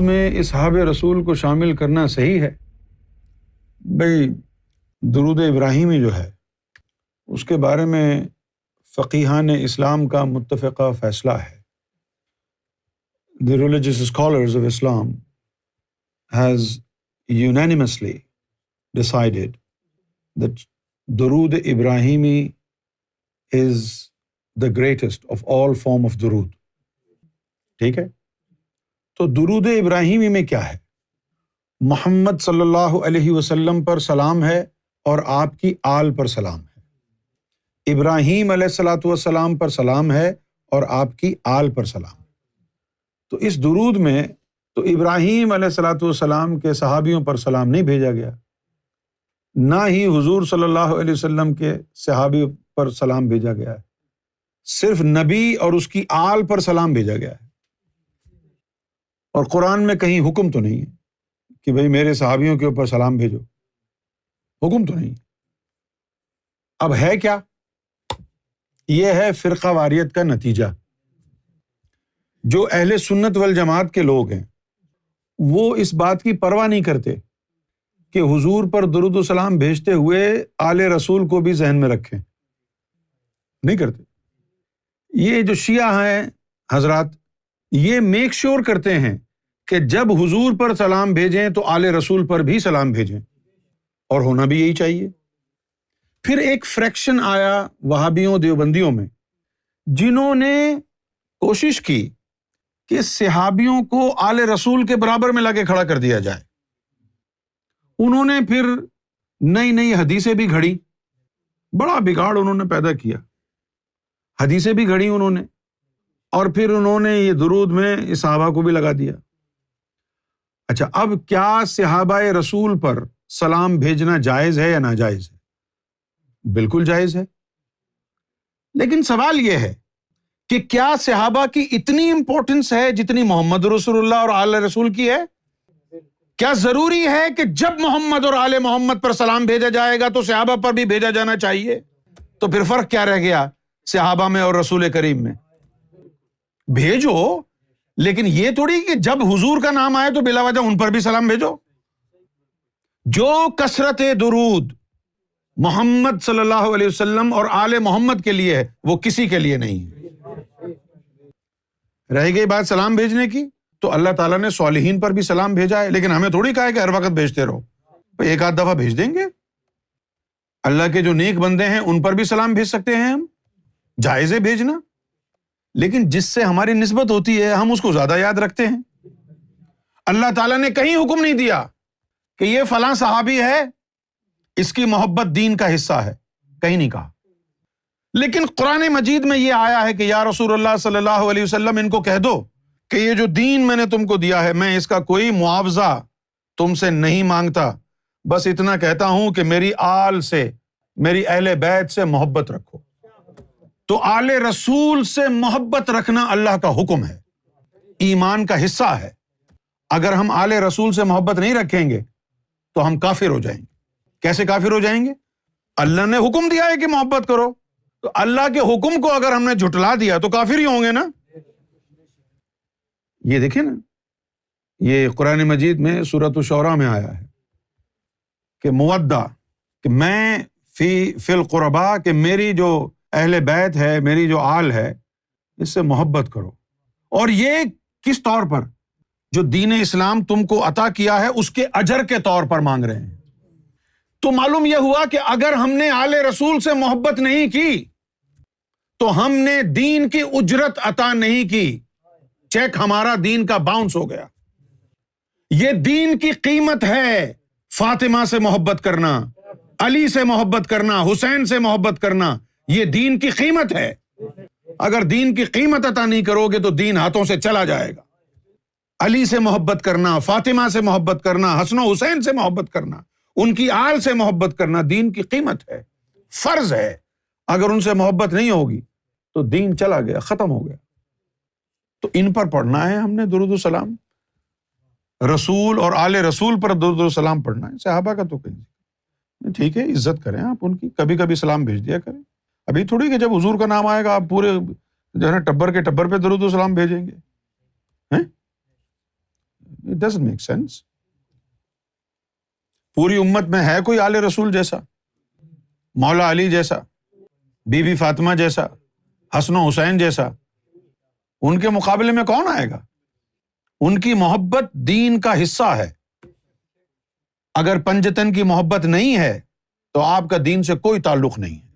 میں اصحاب رسول کو شامل کرنا صحیح ہے؟ بھئی درود ابراہیمی جو ہے اس کے بارے میں فقیہان اسلام کا متفقہ فیصلہ ہے. The religious scholars of Islam has unanimously decided that درود ابراہیمی is the greatest of all form of درود. ٹھیک ہے؟ تو درود ابراہیمی میں کیا ہے؟ محمد صلی اللہ علیہ وسلم پر سلام ہے اور آپ کی آل پر سلام ہے. ابراہیم علیہ الصلوۃ والسلام پر سلام ہے اور آپ کی آل پر سلام. تو اس درود میں تو ابراہیم علیہ الصلوۃ والسلام کے صحابیوں پر سلام نہیں بھیجا گیا، نہ ہی حضور صلی اللہ علیہ وسلم کے صحابی پر سلام بھیجا گیا ہے. صرف نبی اور اس کی آل پر سلام بھیجا گیا ہے. اور قرآن میں کہیں حکم تو نہیں ہے کہ بھئی میرے صحابیوں کے اوپر سلام بھیجو، حکم تو نہیں. اب ہے کیا؟ یہ ہے فرقہ واریت کا نتیجہ. جو اہل سنت والجماعت کے لوگ ہیں وہ اس بات کی پرواہ نہیں کرتے کہ حضور پر درود و سلام بھیجتے ہوئے آل رسول کو بھی ذہن میں رکھیں، نہیں کرتے. یہ جو شیعہ ہیں حضرات، یہ میک شور کرتے ہیں کہ جب حضور پر سلام بھیجیں تو آل رسول پر بھی سلام بھیجیں، اور ہونا بھی یہی چاہیے. پھر ایک فریکشن آیا وہابیوں دیوبندیوں میں جنہوں نے کوشش کی کہ صحابیوں کو آل رسول کے برابر میں لا کے کھڑا کر دیا جائے. انہوں نے پھر نئی نئی حدیثیں بھی گھڑی، بڑا بگاڑ انہوں نے پیدا کیا. حدیثیں بھی گھڑی انہوں نے، اور پھر انہوں نے یہ درود میں صحابہ کو بھی لگا دیا. اچھا، اب کیا صحابہ رسول پر سلام بھیجنا جائز ہے یا ناجائز ہے؟ بالکل جائز ہے. لیکن سوال یہ ہے کہ کیا صحابہ کی اتنی امپورٹنس ہے جتنی محمد رسول اللہ اور آل رسول کی ہے؟ کیا ضروری ہے کہ جب محمد اور آل محمد پر سلام بھیجا جائے گا تو صحابہ پر بھی بھیجا جانا چاہیے؟ تو پھر فرق کیا رہ گیا صحابہ میں اور رسول کریم میں؟ بھیجو، لیکن یہ تھوڑی کہ جب حضور کا نام آئے تو بلا وجہ ان پر بھی سلام بھیجو. جو کثرت درود محمد صلی اللہ علیہ وسلم اور آل محمد کے لیے ہے وہ کسی کے لیے نہیں ہے. رہ گئی بات سلام بھیجنے کی، تو اللہ تعالیٰ نے صالحین پر بھی سلام بھیجا ہے، لیکن ہمیں تھوڑی کہا ہے کہ ہر وقت بھیجتے رہو. ایک آدھ دفعہ بھیج دیں گے. اللہ کے جو نیک بندے ہیں ان پر بھی سلام بھیج سکتے ہیں ہم، جائز ہے بھیجنا. لیکن جس سے ہماری نسبت ہوتی ہے ہم اس کو زیادہ یاد رکھتے ہیں. اللہ تعالیٰ نے کہیں حکم نہیں دیا کہ یہ فلاں صحابی ہے، اس کی محبت دین کا حصہ ہے، کہیں نہیں کہا. لیکن قرآن مجید میں یہ آیا ہے کہ یا رسول اللہ صلی اللہ علیہ وسلم ان کو کہہ دو کہ یہ جو دین میں نے تم کو دیا ہے میں اس کا کوئی معاوضہ تم سے نہیں مانگتا، بس اتنا کہتا ہوں کہ میری آل سے، میری اہل بیت سے محبت رکھو. تو آل رسول سے محبت رکھنا اللہ کا حکم ہے، ایمان کا حصہ ہے. اگر ہم آل رسول سے محبت نہیں رکھیں گے تو ہم کافر ہو جائیں گے. کیسے کافر ہو جائیں گے؟ اللہ نے حکم دیا ہے کہ محبت کرو، تو اللہ کے حکم کو اگر ہم نے جھٹلا دیا تو کافر ہی ہوں گے نا. یہ دیکھیں نا، یہ قرآن مجید میں سورۃ الشعراء میں آیا ہے کہ مودہ، کہ میں فی القربا، کہ میری جو اہل بیت ہے، میری جو آل ہے، اس سے محبت کرو. اور یہ کس طور پر؟ جو دین اسلام تم کو عطا کیا ہے اس کے اجر کے طور پر مانگ رہے ہیں. تو معلوم یہ ہوا کہ اگر ہم نے آل رسول سے محبت نہیں کی تو ہم نے دین کی اجرت عطا نہیں کی. چیک ہمارا دین کا باؤنس ہو گیا. یہ دین کی قیمت ہے، فاطمہ سے محبت کرنا، علی سے محبت کرنا، حسین سے محبت کرنا، یہ دین کی قیمت ہے. اگر دین کی قیمت عطا نہیں کرو گے تو دین ہاتھوں سے چلا جائے گا. علی سے محبت کرنا، فاطمہ سے محبت کرنا، حسن و حسین سے محبت کرنا، ان کی آل سے محبت کرنا دین کی قیمت ہے، فرض ہے. اگر ان سے محبت نہیں ہوگی تو دین چلا گیا، ختم ہو گیا. تو ان پر پڑھنا ہے ہم نے درود و سلام، رسول اور آل رسول پر درود و سلام پڑھنا ہے. صحابہ کا تو کہیں ٹھیک ہے، عزت کریں آپ ان کی، کبھی کبھی سلام بھیج دیا کریں. ابھی تھوڑی کہ جب حضور کا نام آئے گا آپ پورے جو ہے نا ٹبر کے ٹبر پہ درود و سلام بھیجیں گے. It doesn't make sense. پوری امت میں ہے کوئی آل رسول جیسا، مولا علی جیسا، بی بی فاطمہ جیسا، حسن و حسین جیسا؟ ان کے مقابلے میں کون آئے گا؟ ان کی محبت دین کا حصہ ہے. اگر پنجتن کی محبت نہیں ہے تو آپ کا دین سے کوئی تعلق نہیں ہے.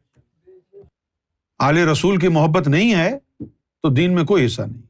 آل رسول کی محبت نہیں ہے تو دین میں کوئی حصہ نہیں.